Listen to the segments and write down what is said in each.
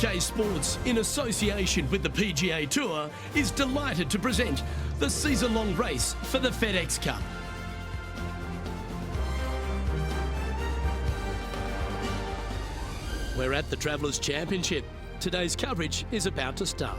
UK Sports, in association with the PGA Tour, is delighted to present the season-long race for the FedEx Cup. We're at the Travellers Championship. Today's coverage is about to start.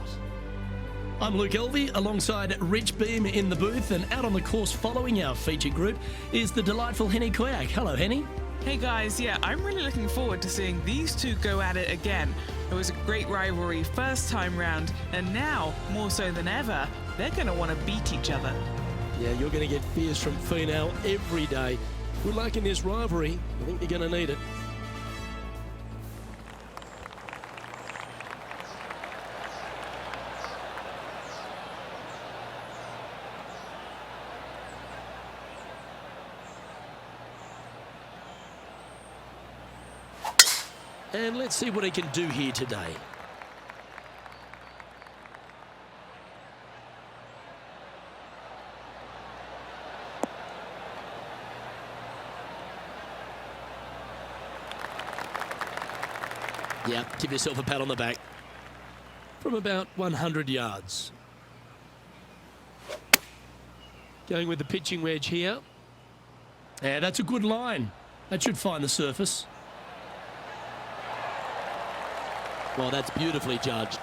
I'm Luke Elvey alongside Rich Beam in the booth, and out on the course following our featured group is the delightful Henny Koyak. Hello, Henny. Hey guys, yeah, I'm really looking forward to seeing these two go at it again. It was a great rivalry first time round, and now, more so than ever, they're going to want to beat each other. Yeah, you're going to get fears from Finau every day. Good luck in this rivalry. I think you're going to need it. And let's see what he can do here today. Yeah, give yourself a pat on the back. From about 100 yards. Going with the pitching wedge here. Yeah, that's a good line. That should find the surface. Well, that's beautifully judged.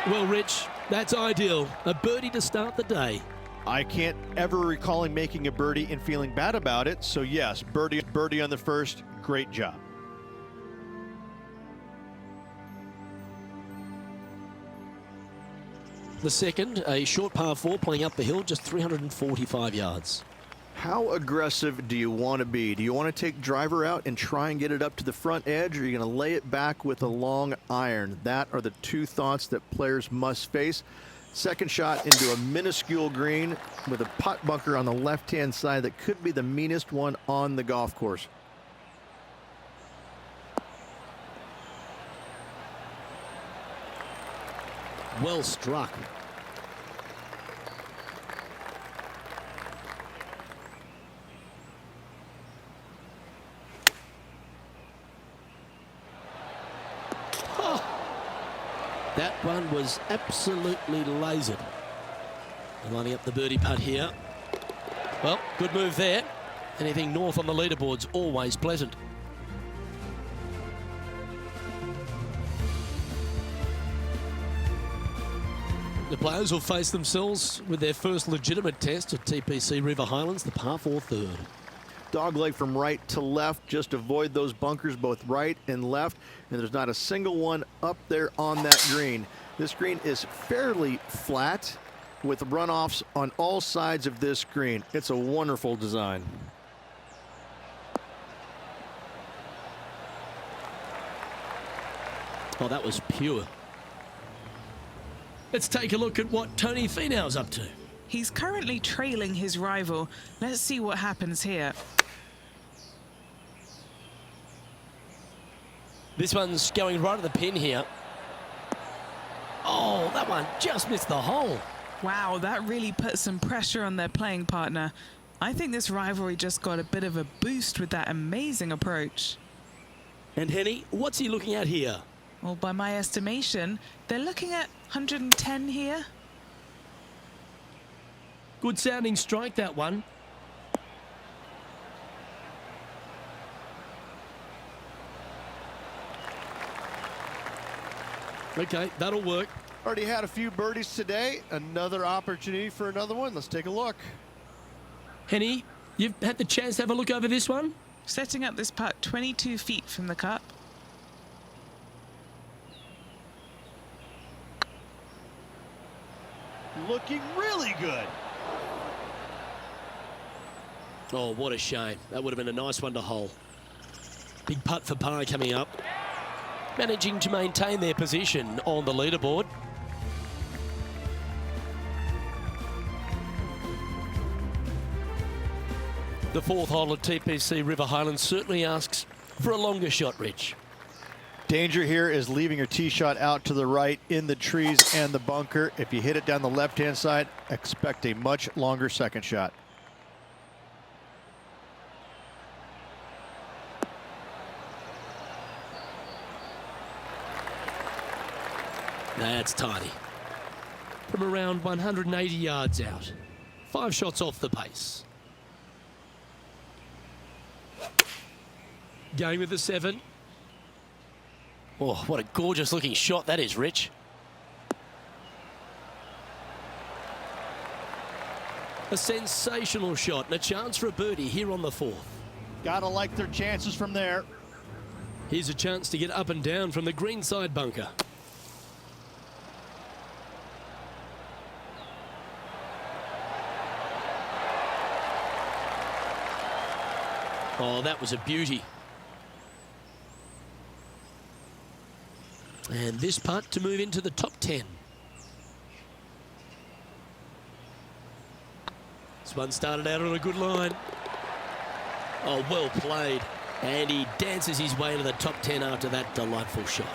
Well, Rich, that's ideal. A birdie to start the day. I can't ever recall him making a birdie and feeling bad about it. So yes, birdie on the first. Great job. The second, a short par 4 playing up the hill, just 345 yards. How aggressive do you want to be? Do you want to take driver out and try and get it up to the front edge, or are you going to lay it back with a long iron? That are the two thoughts that players must face. Second shot into a minuscule green with a putt bunker on the left-hand side that could be the meanest one on the golf course. Well struck. That one was absolutely lasered. Lining up the birdie putt here. Well, good move there. Anything north on the leaderboard's always pleasant. The players will face themselves with their first legitimate test at TPC River Highlands, the par 4 third. Dogleg from right to left. Just avoid those bunkers both right and left, and there's not a single one up there on that green. This green is fairly flat with runoffs on all sides of this green. It's a wonderful design. Oh, that was pure. Let's take a look at what Tony Finau's up to. He's currently trailing his rival. Let's see what happens here. This one's going right at the pin here. Oh, that one just missed the hole. Wow, that really put some pressure on their playing partner. I think this rivalry just got a bit of a boost with that amazing approach. And Henny, what's he looking at here? Well, by my estimation, they're looking at 110 here. Good sounding strike, that one. Okay, that'll work. Already had a few birdies today. Another opportunity for another one. Let's take a look. Henny, you've had the chance to have a look over this one? Setting up this putt 22 feet from the cup. Looking really good. Oh, what a shame. That would have been a nice one to hole. Big putt for par coming up. Managing to maintain their position on the leaderboard. The fourth hole at TPC River Highlands certainly asks for a longer shot, Rich. Danger here is leaving your tee shot out to the right in the trees and the bunker. If you hit it down the left-hand side, expect a much longer second shot. That's tidy. From around 180 yards out. 5 shots off the pace. Going with the 7. Oh, what a gorgeous looking shot that is, Rich. A sensational shot and a chance for a birdie here on the 4th. Gotta like their chances from there. Here's a chance to get up and down from the greenside bunker. Oh, that was a beauty. And this putt to move into the top 10. This one started out on a good line. Oh, well played. And he dances his way into the top 10 after that delightful shot.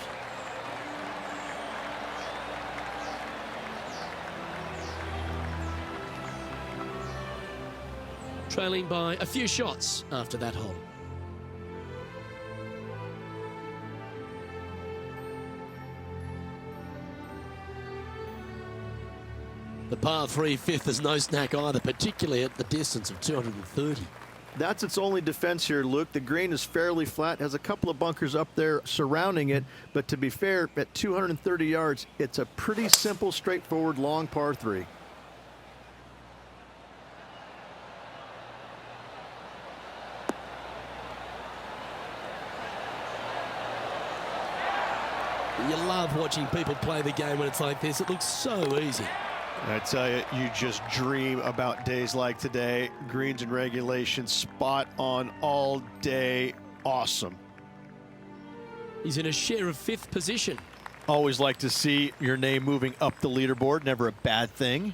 Trailing by a few shots after that hole. The par 3 fifth is no snack either, particularly at the distance of 230. That's its only defense here, Luke. The green is fairly flat, has a couple of bunkers up there surrounding it, but to be fair, at 230 yards, it's a pretty simple, straightforward, long par 3. You love watching people play the game when it's like this. It looks so easy. I tell you, you just dream about days like today. Greens and regulation, spot on all day. Awesome. He's in a share of 5th position. Always like to see your name moving up the leaderboard. Never a bad thing.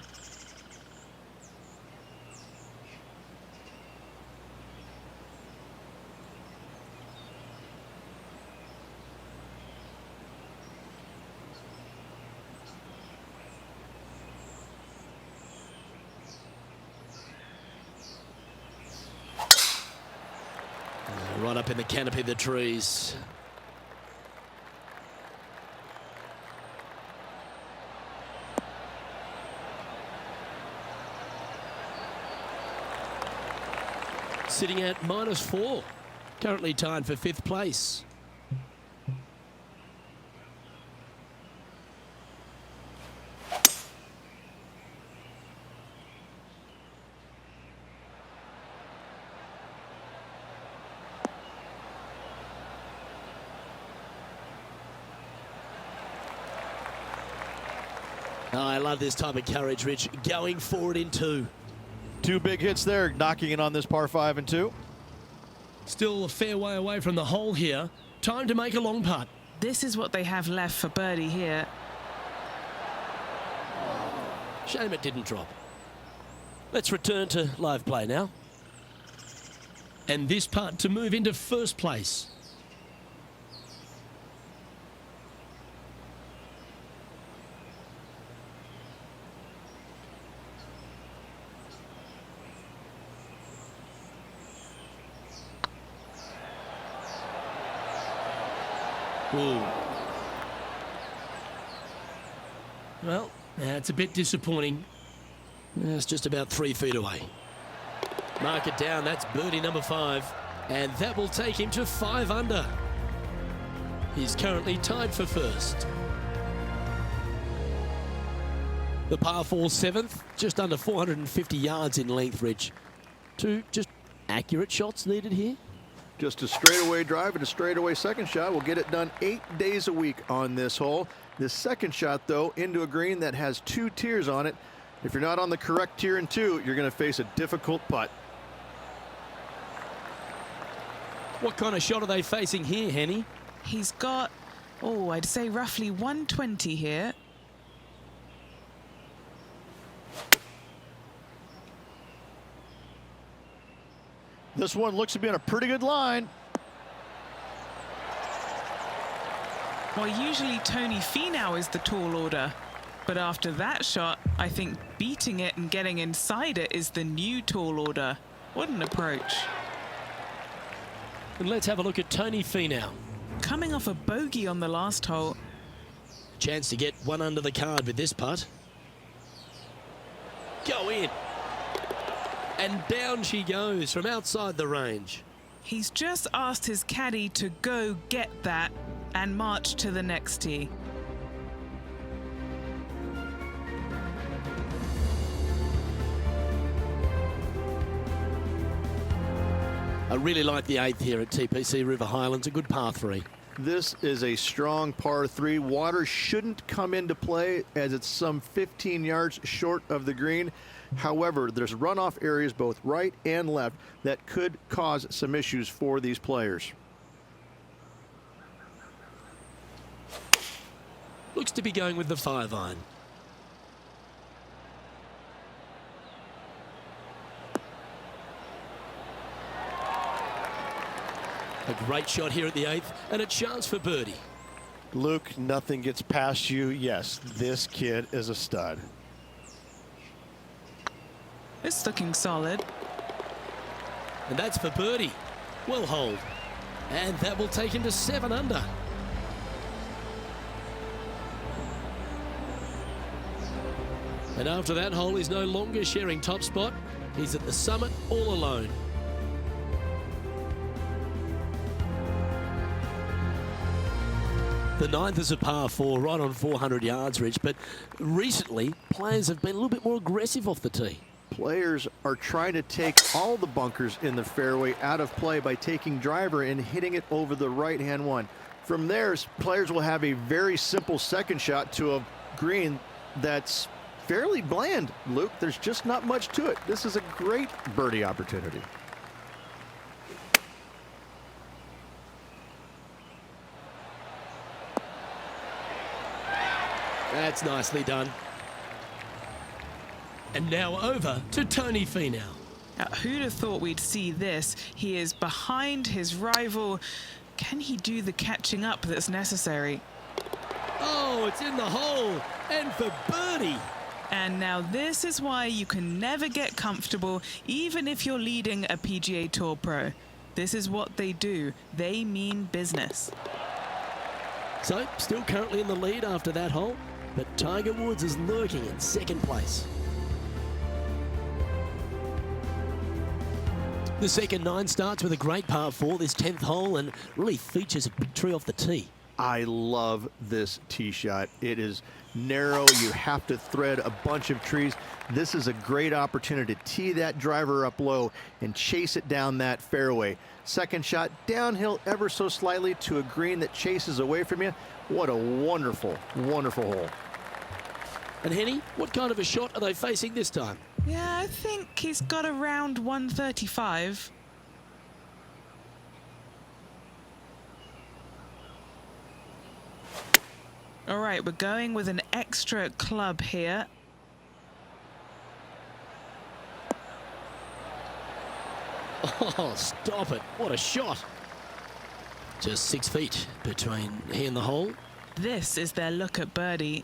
Right up in the canopy of the trees. Sitting at -4. Currently tied for 5th place. Oh, I love this type of courage, Rich. Going forward in 2. 2 big hits there, knocking it on this par 5 and 2. Still a fair way away from the hole here. Time to make a long putt. This is what they have left for birdie here. Shame it didn't drop. Let's return to live play now. And this putt to move into 1st place. Ooh. Well, that's a bit disappointing. It's just about 3 feet away. Mark it down. That's birdie number 5. And that will take him to 5 under. He's currently tied for 1st. The par 4 7th, just under 450 yards in length, Rich. 2 just accurate shots needed here. Just a straightaway drive and a straightaway second shot will get it done 8 days a week on this hole. This second shot, though, into a green that has 2 tiers on it. If you're not on the correct tier in 2, you're going to face a difficult putt. What kind of shot are they facing here, Henny? He's got, oh, I'd say roughly 120 here. This one looks to be on a pretty good line. Well, usually Tony Finau is the tall order, but after that shot, I think beating it and getting inside it is the new tall order. What an approach. And let's have a look at Tony Finau. Coming off a bogey on the last hole. Chance to get one under the card with this putt. Go in. And down she goes from outside the range. He's just asked his caddy to go get that and march to the next tee. I really like the 8th here at TPC River Highlands, a good par 3. This is a strong par 3. Water shouldn't come into play as it's some 15 yards short of the green. However, there's runoff areas both right and left that could cause some issues for these players. Looks to be going with the 5-iron. A great shot here at the 8th, and a chance for birdie. Luke, nothing gets past you. Yes, this kid is a stud. It's looking solid. And that's for birdie. Well holed. And that will take him to 7 under. And after that hole, he's no longer sharing top spot. He's at the summit all alone. The 9th is a par 4, right on 400 yards, Rich, but recently players have been a little bit more aggressive off the tee. Players are trying to take all the bunkers in the fairway out of play by taking driver and hitting it over the right-hand one. From there, players will have a very simple second shot to a green that's fairly bland, Luke. There's just not much to it. This is a great birdie opportunity. That's nicely done. And now over to Tony Finau. Now, who'd have thought we'd see this? He is behind his rival. Can he do the catching up that's necessary? Oh, it's in the hole, and for birdie. And now this is why you can never get comfortable, even if you're leading a PGA Tour Pro. This is what they do. They mean business. So, still currently in the lead after that hole, but Tiger Woods is lurking in 2nd place. The second 9 starts with a great par 4, this 10th hole, and really features a big tree off the tee. I love this tee shot. It is narrow. You have to thread a bunch of trees. This is a great opportunity to tee that driver up low and chase it down that fairway. Second shot downhill ever so slightly to a green that chases away from you. What a wonderful, wonderful hole. And Henny, what kind of a shot are they facing this time? Yeah, I think he's got around 135. All right, we're going with an extra club here. Oh, stop it. What a shot. Just 6 feet between he and the hole. This is their look at birdie.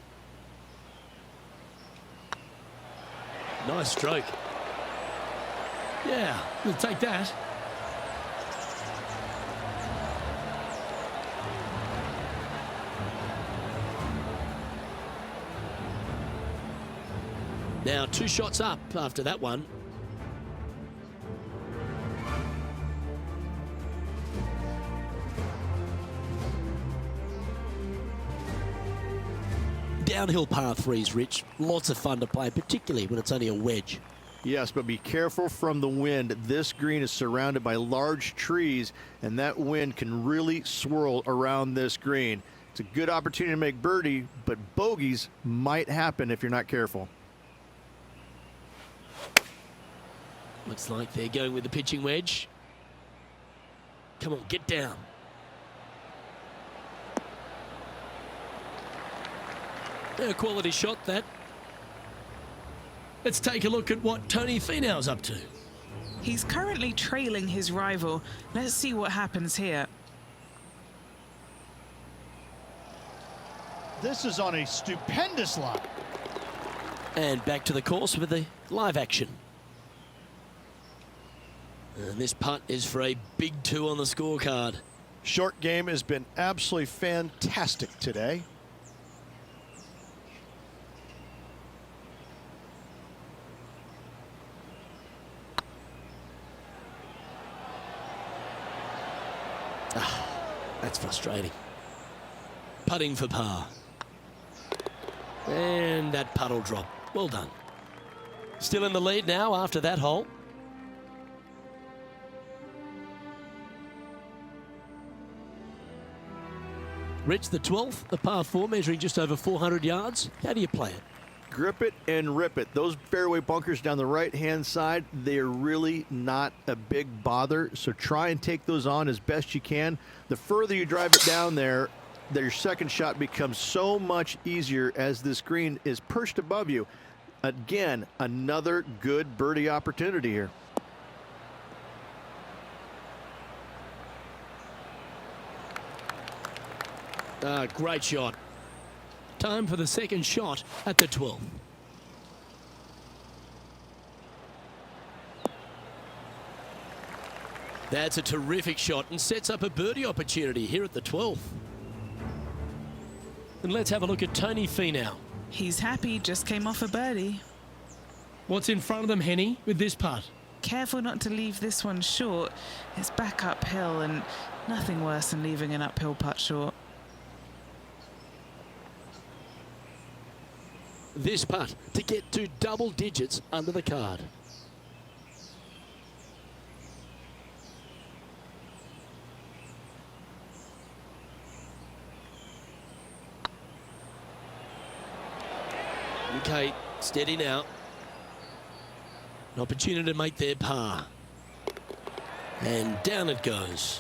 Nice stroke. Yeah, we'll take that. Now 2 shots up after that one. Downhill par 3s, Rich. Lots of fun to play, particularly when it's only a wedge. Yes, but be careful from the wind. This green is surrounded by large trees, and that wind can really swirl around this green. It's a good opportunity to make birdie, but bogeys might happen if you're not careful. Looks like they're going with the pitching wedge. Come on, get down. A quality shot, that. Let's take a look at what Tony Finau's up to. He's currently trailing his rival. Let's see what happens here. This is on a stupendous line. And back to the course with the live action. And this putt is for a big 2 on the scorecard. Short game has been absolutely fantastic today. That's frustrating. Putting for par. And that puddle drop. Well done. Still in the lead now after that hole. Rich, the 12th, the par 4, measuring just over 400 yards. How do you play it? Grip it and rip it. Those fairway bunkers down the right-hand side, they are really not a big bother, so try and take those on as best you can. The further you drive it down there, your second shot becomes so much easier as this green is perched above you. Again, another good birdie opportunity here. Great shot. Time for the second shot at the 12th. That's a terrific shot and sets up a birdie opportunity here at the 12th. And let's have a look at Tony Finau. He's happy, just came off a birdie. What's in front of them, Henny, with this putt? Careful not to leave this one short. It's back uphill and nothing worse than leaving an uphill putt short. This putt to get to double digits under the card. Okay, steady now. An opportunity to make their par. And down it goes.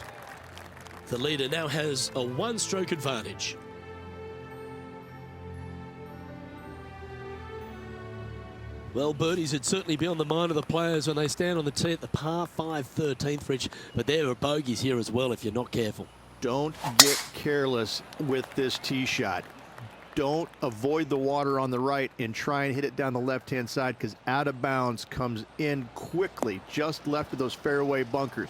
The leader now has a one-stroke advantage. Well, birdies would certainly be on the mind of the players when they stand on the tee at the par 5 13th, Rich. But there are bogeys here as well if you're not careful. Don't get careless with this tee shot. Don't avoid the water on the right and try and hit it down the left-hand side, because out of bounds comes in quickly, just left of those fairway bunkers.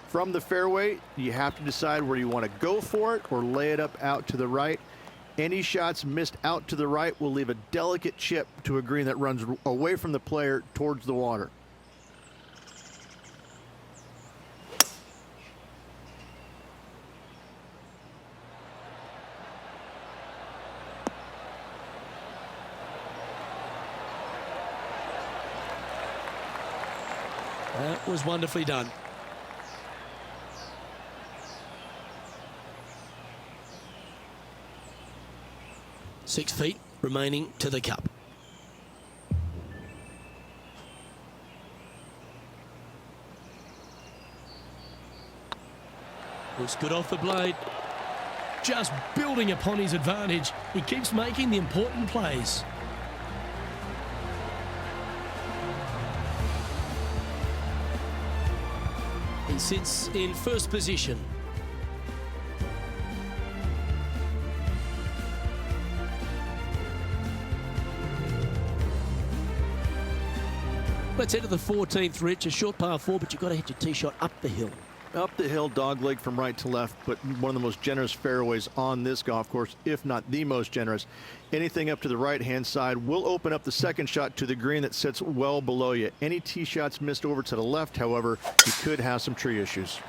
From the fairway, you have to decide where you want to go for it or lay it up out to the right. Any shots missed out to the right will leave a delicate chip to a green that runs away from the player towards the water. That was wonderfully done. Six feet remaining to the cup. Looks good off the blade. Just building upon his advantage. He keeps making the important plays. He sits in first position. Let's head to the 14th, Rich. A short par 4, but you've got to hit your tee shot up the hill. Up the hill, dogleg from right to left, but one of the most generous fairways on this golf course, if not the most generous. Anything up to the right-hand side will open up the second shot to the green that sits well below you. Any tee shots missed over to the left, however, you could have some tree issues.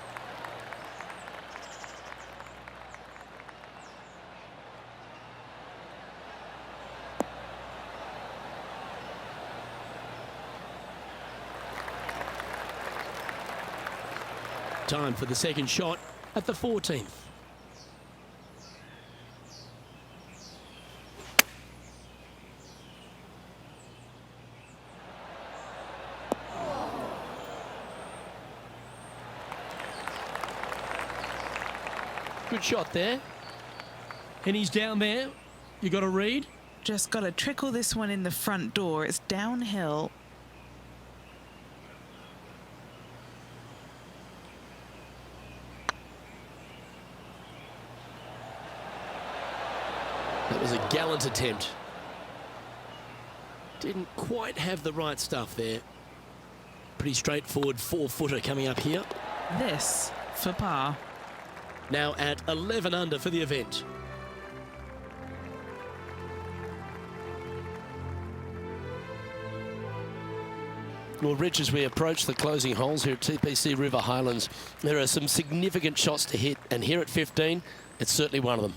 Time for the second shot at the 14th. Good shot there. And he's down there. You got to read. Just got to trickle this one in the front door. It's downhill. That was a gallant attempt. Didn't quite have the right stuff there. Pretty straightforward 4-footer coming up here. This for par. Now at 11 under for the event. Well, Rich, as we approach the closing holes here at TPC River Highlands, there are some significant shots to hit, and here at 15, It's certainly one of them.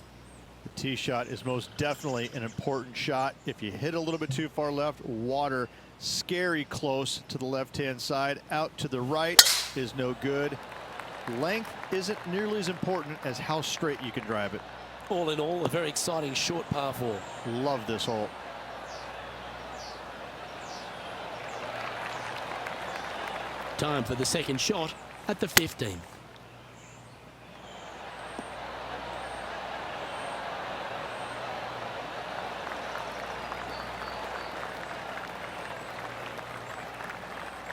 The tee shot is most definitely an important shot. If you hit a little bit too far left, water scary close to the left-hand side. Out to the right is no good. Length isn't nearly as important as how straight you can drive it. All in all, a very exciting short par 4. Love this hole. Time for the second shot at the 15th.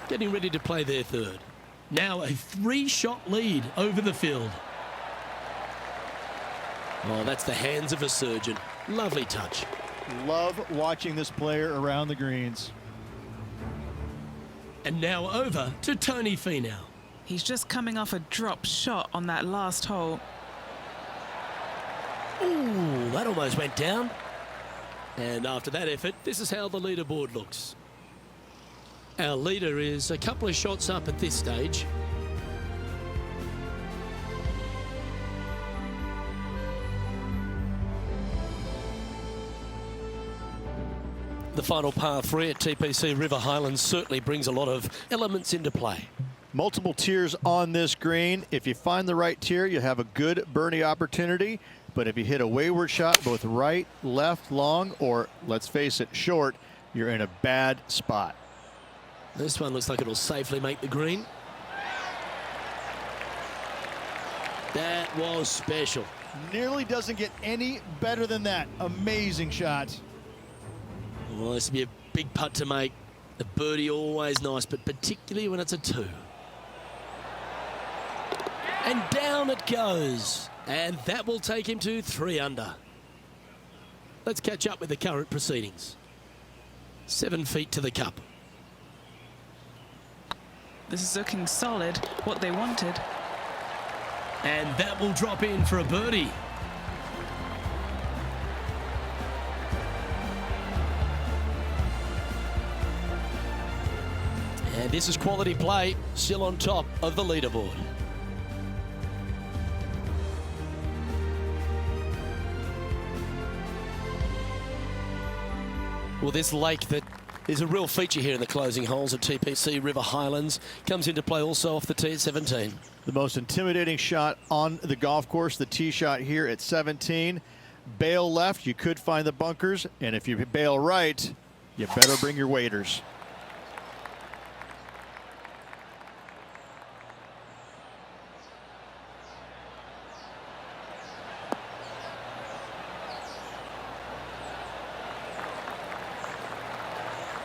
Getting ready to play their third. Now a 3-shot lead over the field. Oh, that's the hands of a surgeon. Lovely touch. Love watching this player around the greens. And now over to Tony Finau. He's just coming off a drop shot on that last hole. Ooh, that almost went down. And after that effort, this is how the leaderboard looks. Our leader is a couple of shots up at this stage. The final par 3 at TPC River Highlands certainly brings a lot of elements into play. Multiple tiers on this green. If you find the right tier, you have a good birdie opportunity. But if you hit a wayward shot, both right, left, long, or let's face it, short, you're in a bad spot. This one looks like it'll safely make the green. That was special. Nearly doesn't get any better than that. Amazing shot. Well, this will be a big putt to make. A birdie always nice, but particularly when it's a 2. And down it goes. And that will take him to 3 under. Let's catch up with the current proceedings. 7 feet to the cup. This is looking solid, what they wanted. And that will drop in for a birdie. And this is quality play, still on top of the leaderboard. Well, this lake that is a real feature here in the closing holes at TPC River Highlands comes into play also off the tee at 17. The most intimidating shot on the golf course, the tee shot here at 17. Bail left, you could find the bunkers, and if you bail right, you better bring your waders.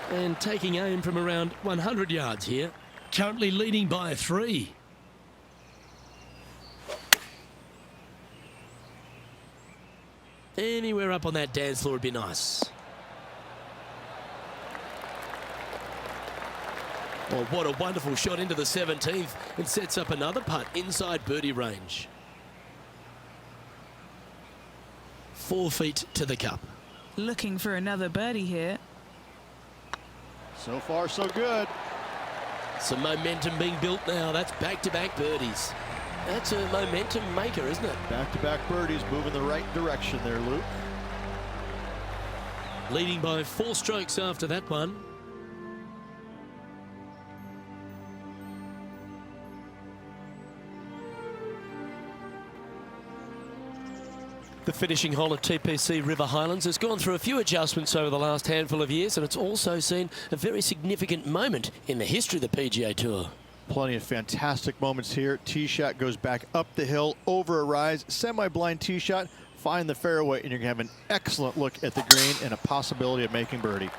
And taking aim from around 100 yards here. Currently leading by 3. Anywhere up on that dance floor would be nice. Oh, what a wonderful shot into the 17th and sets up another putt inside birdie range. 4 feet to the cup. Looking for another birdie here. So far, so good. Some momentum being built now. That's back-to-back birdies. That's a momentum maker, isn't it? Back-to-back birdies, moving the right direction there, Luke. Leading by 4 strokes after that one. The finishing hole at TPC River Highlands has gone through a few adjustments over the last handful of years, and it's also seen a very significant moment in the history of the PGA Tour. Plenty of fantastic moments here. Tee shot goes back up the hill, over a rise, semi-blind tee shot, find the fairway, and you're going to have an excellent look at the green and a possibility of making birdie.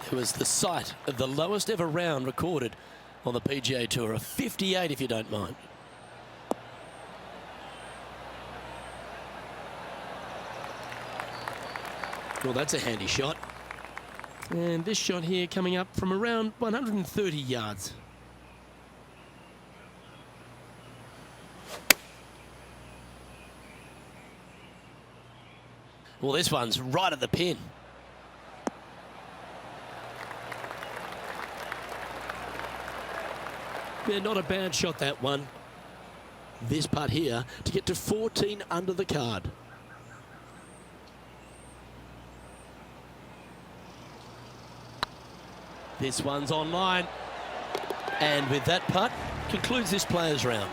It was the site of the lowest ever round recorded on the PGA Tour, a 58 if you don't mind. Well, that's a handy shot. And this shot here coming up from around 130 yards. Well, this one's right at the pin. Yeah, not a bad shot, that one. This putt here to get to 14 under the card. This one's online. And with that putt, concludes this players round.